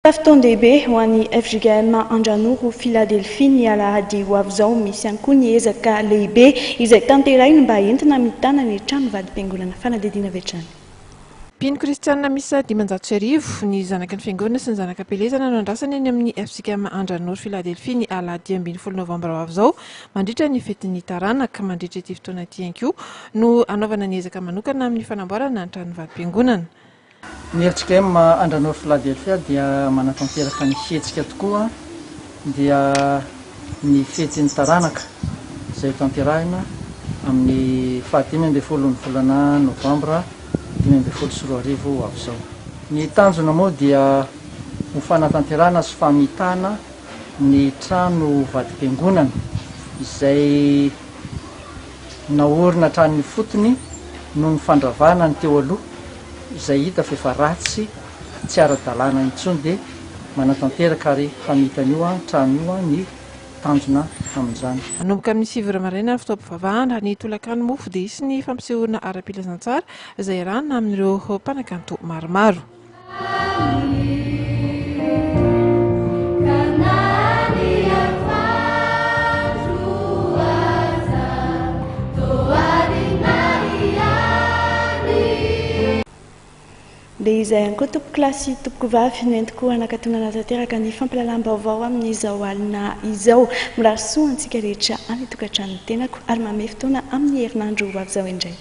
Fa fotoan-dehibe ho an'ny FJKM Andranory Philadelphie ny alahady ho avy izao misy ihany koa ny ezaka lehibe izay tanterahiny mba entina mitana ny trano vady-piangonana fanadihadiana avy hatrany. Mpino kristianina misy 500 ny zanaky ny fiangonana sy ny zanakam-pelezana no andrasany eny amin'ny FJKM Andranory Philadelphie ny alahady 12 novambra ho avy izao mandritra ny fetin'ny taranaka mandritra ity fotoana ity ihany koa no anaovana ny ezaka manokana amin'ny fanamboarana ny trano vady-piangonana. Ny FJKM Andranory Philadelphia dia manatanteraka ny fihetsika tokoa dia ny fetin'ny taranaka izay tanterahina amin'ny fahatimy ambin'ny folo ny volana novambra 2024 avy izao. Ny tanjona moa dia ho fanatanterahana sy famitana ny trano vady-piangonana izay naorina trano fotony no ny fandravana ny teo aloha izay hita fa efa ratsy tsy ara-dalàna intsony dia manatanteraka ary famitana io trano io ny tanjona amin'izany. Manomboka amin'ny 7 maraina ny fotoam-pivavahana ny tolakano mofo dia isy ny fampisehoana ara-pilazantsara izay rana amin'ireo mpanakanto maromaro. Dia izay ihany koa tompoko kilasy tompoko vavy noentiko hanakatonana tanteraka ny fampalalam-baovao amin'izao alina izao. Mirary soa antsika rehetra any tokantrano tenako ary manome fotoana amin'ny herinandro ho avy izao indray.